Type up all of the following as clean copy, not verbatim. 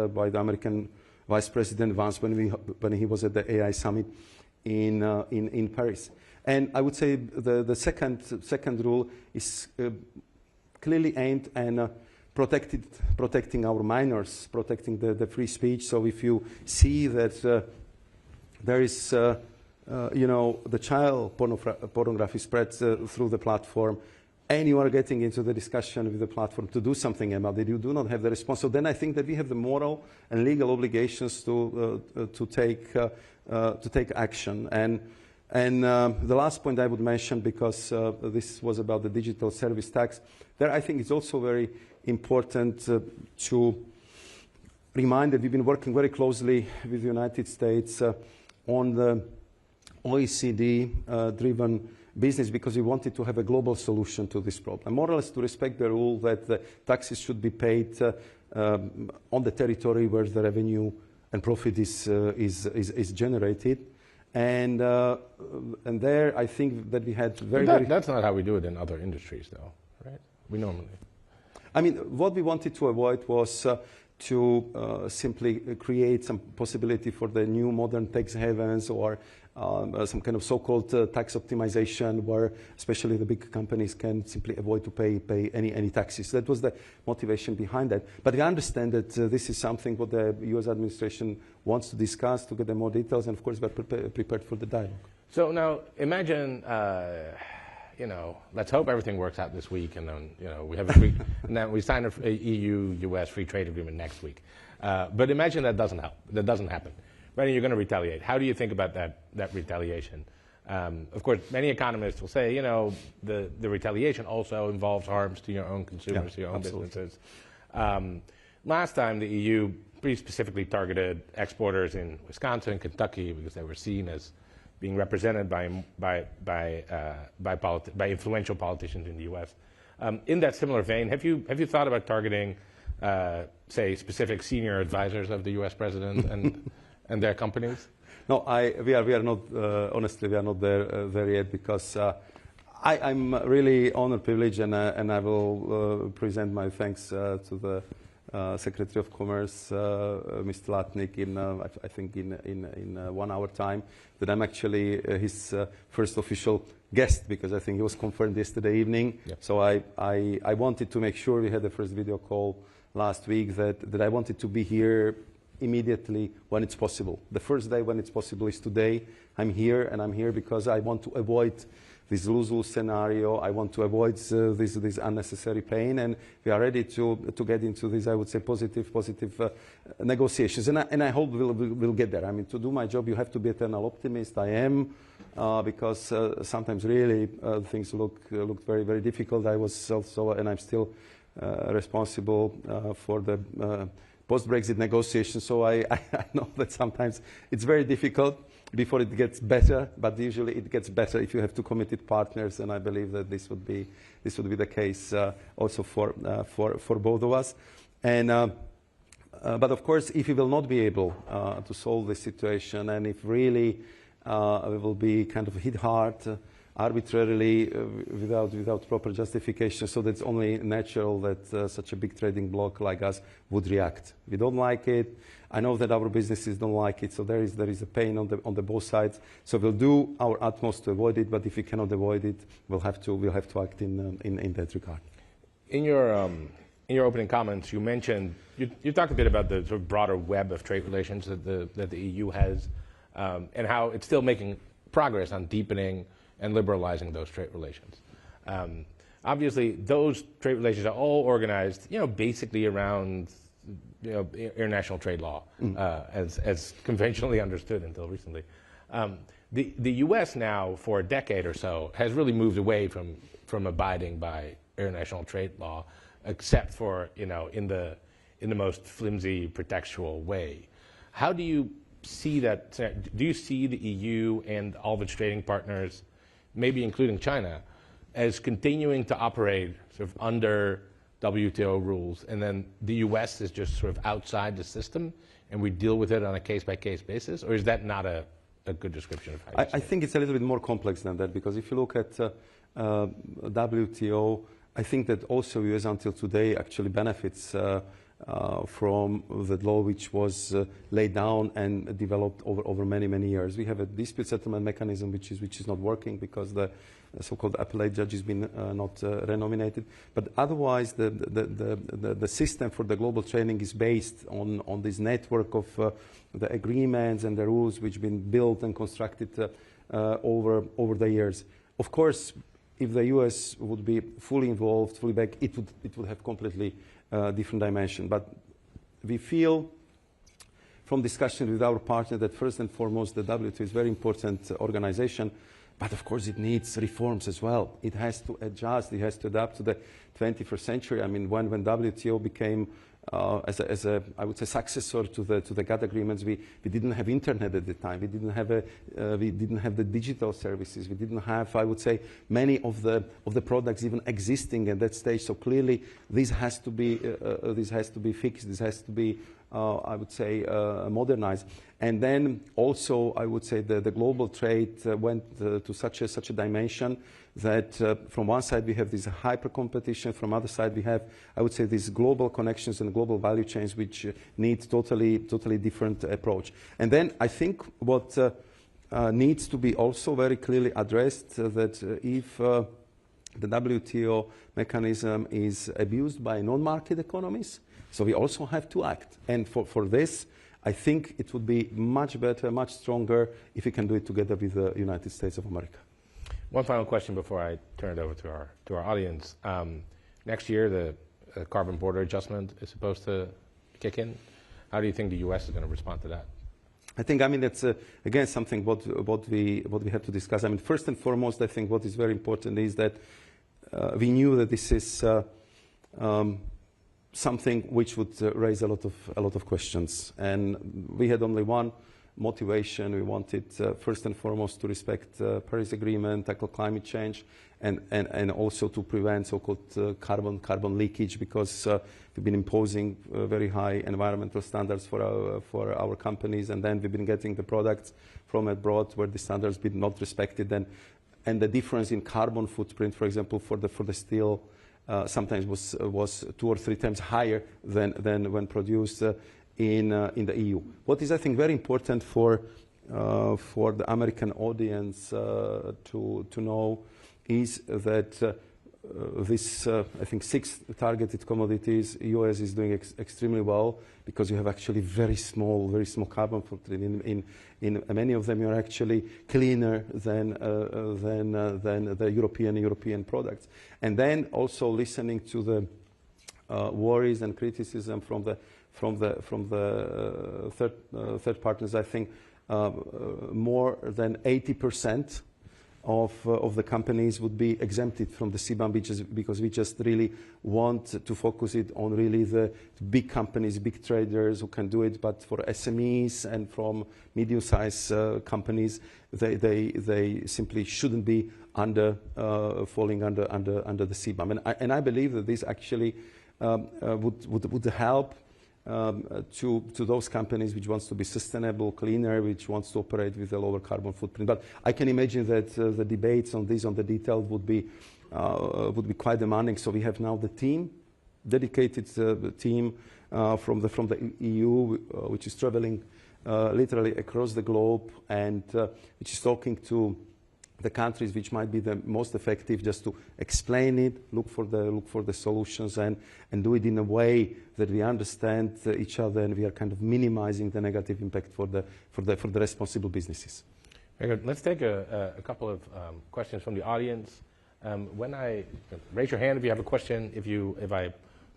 by the American Vice President Vance when he was at the AI summit in Paris. And I would say the second rule is clearly aimed at protecting our minors, protecting the free speech. So if you see that there is, the child pornography spreads through the platform, and you are getting into the discussion with the platform to do something about it, you do not have the response. So then I think that we have the moral and legal obligations to take action. And the last point I would mention, because this was about the digital service tax, there I think it's also very important to remind that we've been working very closely with the United States on the OECD-driven business, because we wanted to have a global solution to this problem. More or less to respect the rule that the taxes should be paid on the territory where the revenue and profit is generated. And there, I think that we had That's not how we do it in other industries, though, right? We normally. I mean, what we wanted to avoid was to simply create some possibility for the new modern tax havens or some kind of so-called tax optimization, where especially the big companies can simply avoid to pay any taxes. That was the motivation behind that. But we understand that this is something what the U.S. administration wants to discuss to get the more details, and of course we're prepared for the dialogue. So now imagine, let's hope everything works out this week, and then we have and then we sign a EU-U.S. free trade agreement next week. But imagine that doesn't happen. Right, and you're going to retaliate. How do you think about that retaliation? Of course, many economists will say, the retaliation also involves harms to your own consumers, to your own businesses. Last time, the EU pretty specifically targeted exporters in Wisconsin and Kentucky because they were seen as being represented by influential politicians in the U.S. In that similar vein, have you thought about targeting, say, specific senior advisors of the U.S. president and their companies? No, we are not. Honestly, we are not there yet, because I'm really honored, privileged, and I will present my thanks to the Secretary of Commerce, Mr. Latnik, I think in 1 hour time, that I'm actually his first official guest, because I think he was confirmed yesterday evening. Yep. So I wanted to make sure, we had the first video call last week, that I wanted to be here immediately when it's possible. The first day when it's possible is today. I'm here, and I'm here because I want to avoid this lose-lose scenario. I want to avoid this unnecessary pain, and we are ready to get into this, I would say, positive negotiations. And I hope we'll get there. I mean, to do my job, you have to be eternal optimist. I am, because sometimes really things look very, very difficult. I was also, and I'm still responsible for the post-Brexit negotiations, so I know that sometimes it's very difficult before it gets better, but usually it gets better if you have two committed partners, and I believe that this would be the case also for both of us. And but of course, if we will not be able to solve this situation, and if really we will be kind of hit hard arbitrarily without proper justification, so that's only natural that such a big trading bloc like us would react. We don't like it. I know that our businesses don't like it, so there is a pain on the both sides. So we'll do our utmost to avoid it, but if we cannot avoid it, we'll have to act in that regard. In your opening comments, you mentioned you talked a bit about the sort of broader web of trade relations that the EU has, and how it's still making progress on deepening and liberalizing those trade relations. Obviously, those trade relations are all organized, basically around, international trade law, as conventionally understood until recently. The U.S. now, for a decade or so, has really moved away from abiding by international trade law, except for, in the most flimsy, pretextual way. How do you see that? Do you see the EU and all of its trading partners, maybe including China, as continuing to operate sort of under WTO rules, and then the U.S. is just sort of outside the system, and we deal with it on a case-by-case basis? Or is that not a good description of how you see it? I think it's a little bit more complex than that, because if you look at WTO, I think that also U.S. until today actually benefits from the law which was laid down and developed over many years. We have a dispute settlement mechanism which is not working because the so-called appellate judge has been not renominated. But otherwise, the system for the global trading is based on this network of the agreements and the rules which have been built and constructed over the years. Of course, if the US would be fully involved, fully back, it would have completely different dimension. But we feel from discussion with our partner that first and foremost the WTO is a very important organization, but of course it needs reforms as well. It has to adjust, it has to adapt to the 21st century. I mean, when WTO became as a I would say successor to the GATT agreements, we didn't have internet at the time. We didn't have the digital services. We didn't have, I would say, many of the products even existing at that stage. So clearly, this has to be fixed. This has to be I would say modernized. And then also, I would say the global trade went to such a dimension that from one side we have this hyper competition, from other side we have, I would say, these global connections and global value chains which need totally different approach. And then I think what needs to be also very clearly addressed that if the WTO mechanism is abused by non-market economies, so we also have to act. And for this, I think it would be much better, much stronger if we can do it together with the United States of America. One final question before I turn it over to our audience. Next year, the carbon border adjustment is supposed to kick in. How do you think the U.S. is going to respond to that? I think, I mean, that's again something what we have to discuss. I mean, first and foremost, I think what is very important is that we knew that this is something which would raise a lot of questions, and we had only one motivation. We wanted first and foremost to respect Paris Agreement, tackle climate change, and also to prevent so-called carbon leakage, because we've been imposing very high environmental standards for our companies, and then we've been getting the products from abroad where the standards been not respected, and the difference in carbon footprint, for example, for the steel, sometimes was 2 or 3 times higher than when produced in the EU. What is, I think, very important for the American audience to know is that this, I think, 6 targeted commodities, US is doing extremely well because you have actually very small carbon footprint. In many of them, you're actually cleaner than the European products. And then also listening to the worries and criticism from the third partners, I think more than 80% of the companies would be exempted from the CBAM because we just really want to focus it on really the big companies, big traders who can do it. But for SMEs and from medium-sized companies, they simply shouldn't be falling under the CBAM. And I believe that this actually would help to those companies which wants to be sustainable, cleaner, which wants to operate with a lower carbon footprint. But I can imagine that the debates on this, on the detail, would be quite demanding. So we have now the team, dedicated team from the EU, which is traveling literally across the globe, and which is talking to the countries which might be the most effective, just to explain it, look for the solutions, and do it in a way that we understand each other and we are kind of minimizing the negative impact for the responsible businesses. Very good. Let's take a couple of questions from the audience. Raise your hand if you have a question. If I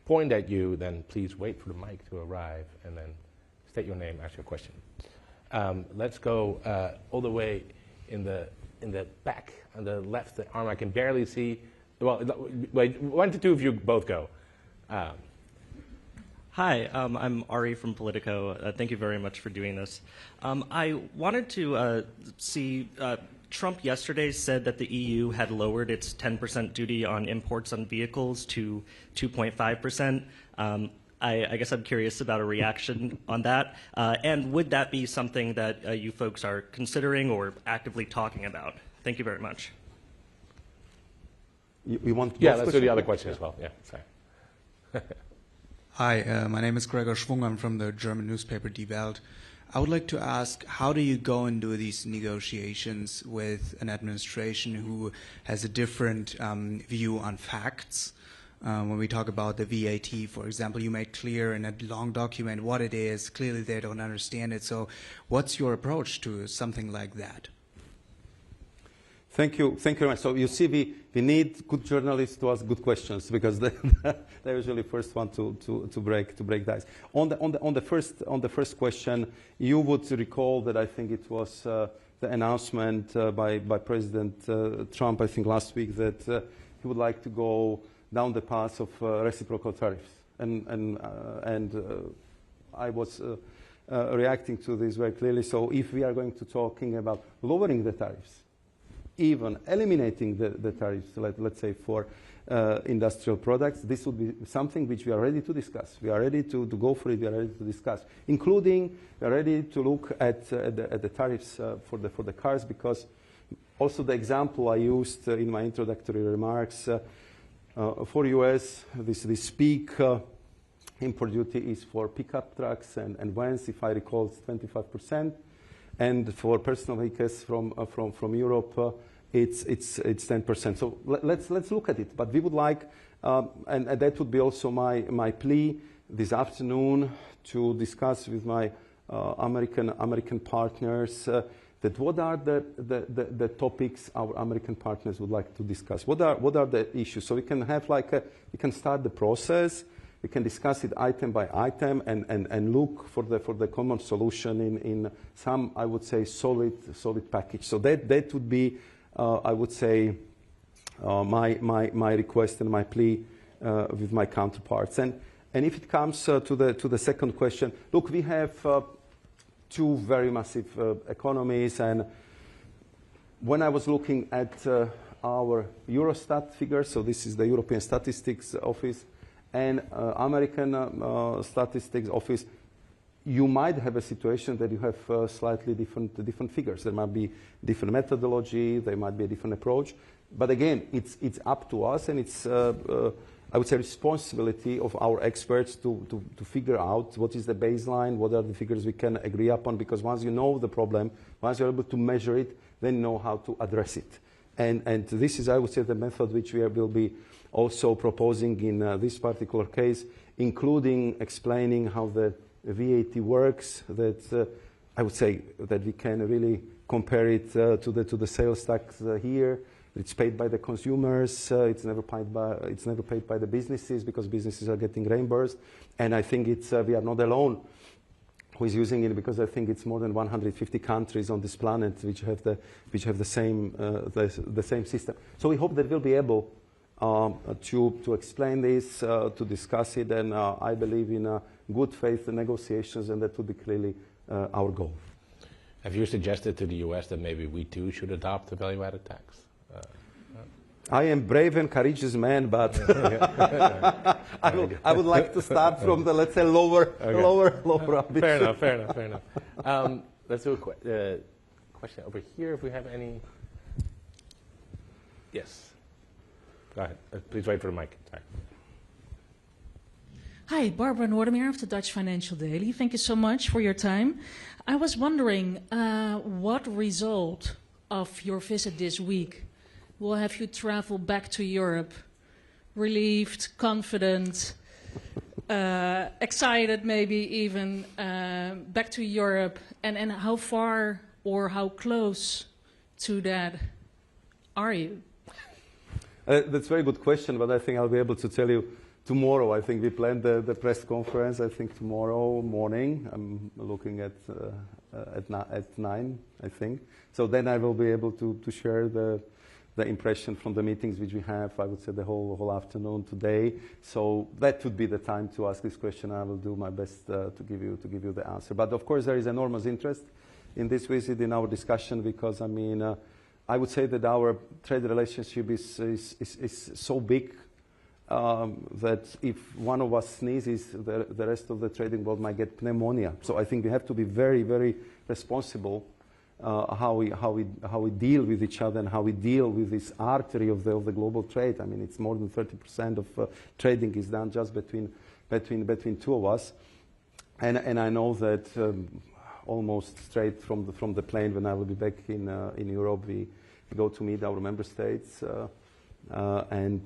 point at you, then please wait for the mic to arrive and then state your name, ask your question. Let's go all the way in the back, on the left arm. I can barely see. Well, wait, 1 to 2 of you both go. Hi, I'm Ari from Politico. Thank you very much for doing this. I wanted to see, Trump yesterday said that the EU had lowered its 10% duty on imports on vehicles to 2.5%. I guess I'm curious about a reaction on that. And would that be something that you folks are considering or actively talking about? Thank you very much. You want? Yeah, let's do the other question as well. Yeah, sorry. Hi, my name is Gregor Schwung. I'm from the German newspaper Die Welt. I would like to ask, how do you go and do these negotiations with an administration who has a different view on facts? When we talk about the VAT, for example, you made clear in a long document what it is. Clearly, they don't understand it. So what's your approach to something like that? Thank you very much. So you see, we need good journalists to ask good questions because they're usually first one to break the ice. On the first question, you would recall that I think it was the announcement by President Trump, I think last week, that he would like to go down the path of reciprocal tariffs, and I was reacting to this very clearly. So if we are going to talking about lowering the tariffs, even eliminating the tariffs, let's say for industrial products, this would be something which we are ready to discuss. We are ready to go for it. We are ready to discuss, including we are ready to look at the tariffs for the cars, because also the example I used in my introductory remarks for US, this peak import duty is for pickup trucks and vans, if I recall, it's 25%. And for personal vehicles from Europe, it's 10%. So let's look at it. But we would like, and that would be also my plea this afternoon, to discuss with my American partners that what are the topics our American partners would like to discuss. What are the issues? So we can have we can start the process. We can discuss it item by item and look for the common solution in some, I would say, solid package. So that would be, I would say, my request and my plea with my counterparts. And if it comes to the second question, look, we have two very massive economies, and when I was looking at our Eurostat figures, so this is the European Statistics Office, and American Statistics Office, you might have a situation that you have slightly different figures. There might be different methodology, there might be a different approach. But again, it's up to us, and it's, I would say, responsibility of our experts to figure out what is the baseline, what are the figures we can agree upon, because once you know the problem, once you're able to measure it, then you know how to address it. And this is, I would say, the method which we will be also proposing in this particular case, including explaining how the VAT works, that I would say that we can really compare it to the sales tax here. It's paid by the consumers. It's never paid by the businesses, because businesses are getting reimbursed. And I think it's we are not alone who is using it, because I think it's more than 150 countries on this planet which have the same system. So we hope that we'll be able to explain this, to discuss it, and I believe in good faith negotiations, and that would be clearly our goal. Have you suggested to the US that maybe we too should adopt the value-added tax? I am brave and courageous man, but I would like to start from the, let's say, lower ambition. Fair enough. Let's do a question over here, if we have any. Yes. Go ahead. Please wait for the mic. Sorry. Hi, Barbara Noordermeer of the Dutch Financial Daily. Thank you so much for your time. I was wondering what result of your visit this week will have you travel back to Europe, relieved, confident, excited maybe even, back to Europe, and how far or how close to that are you? That's a very good question, but I think I'll be able to tell you tomorrow. I think we planned the press conference, I think tomorrow morning. I'm looking at 9, I think. So then I will be able to share the impression from the meetings which we have, I would say, the whole afternoon today. So that would be the time to ask this question. I will do my best to give you the answer. But of course, there is enormous interest in this visit, in our discussion, because I mean, I would say that our trade relationship is so big that if one of us sneezes, the rest of the trading world might get pneumonia. So I think we have to be very, very responsible how we deal with each other and how we deal with this artery of the global trade. I mean, it's more than 30% of trading is done just between between two of us. And I know that almost straight from the plane when I will be back in Europe, we go to meet our member states and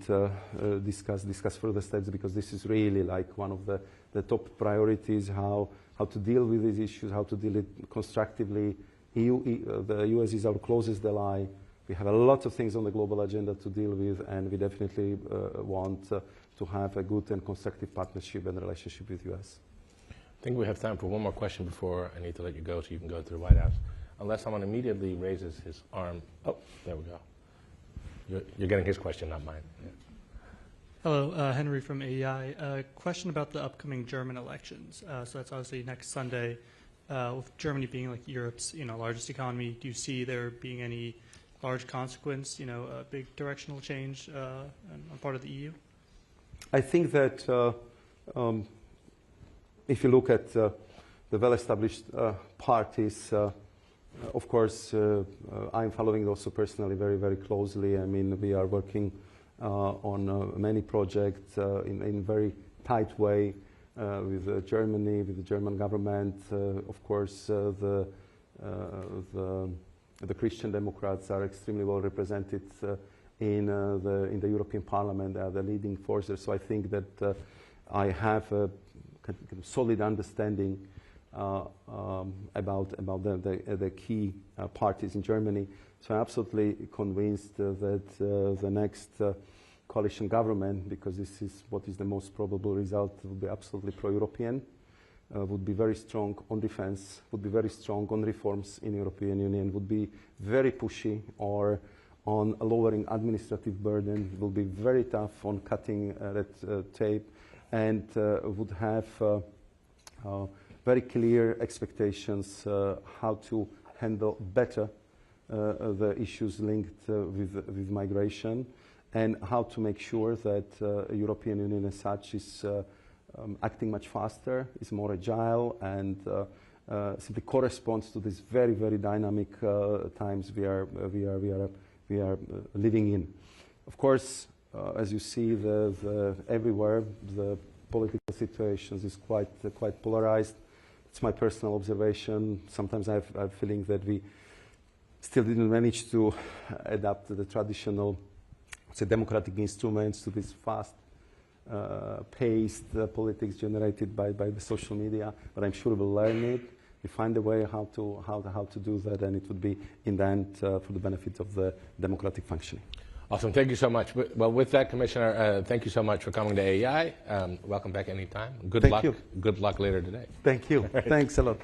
discuss further steps, because this is really like one of the top priorities, how to deal with these issues, how to deal it constructively. The US is our closest ally. We have a lot of things on the global agenda to deal with, and we definitely want to have a good and constructive partnership and relationship with US. I think we have time for one more question before I need to let you go so you can go to the White House. Unless someone immediately raises his arm. Oh, there we go. You're getting his question, not mine. Yeah. Hello, Henry from AEI. A question about the upcoming German elections. So that's obviously next Sunday. With Germany being like Europe's largest economy, do you see there being any large consequence, a big directional change on part of the EU? I think that if you look at the well-established parties, of course, I'm following also personally very, very closely. I mean, we are working on many projects in a very tight way with Germany, with the German government. Of course, the Christian Democrats are extremely well represented in the European Parliament. They are the leading forces. So I think that I have a solid understanding about the key parties in Germany. So I'm absolutely convinced that the next coalition government, because this is what is the most probable result, will be absolutely pro-European, would be very strong on defense, would be very strong on reforms in European Union, would be very pushy or on lowering administrative burden, will be very tough on cutting red tape, and would have very clear expectations how to handle better the issues linked with migration, and how to make sure that European Union as such is acting much faster, is more agile, and simply corresponds to these very, very dynamic times we are living in. Of course, as you see, everywhere the political situations is quite polarized. It's my personal observation. Sometimes I have a feeling that we still didn't manage to adapt the traditional, say, democratic instruments to this fast-paced politics generated by the social media. But I'm sure we'll learn it. We find a way how to do that, and it would be in the end for the benefit of the democratic functioning. Awesome. Thank you so much. Well, with that, Commissioner, thank you so much for coming to AEI. Welcome back anytime. Good luck. Good luck later today. Thank you. Thanks a lot.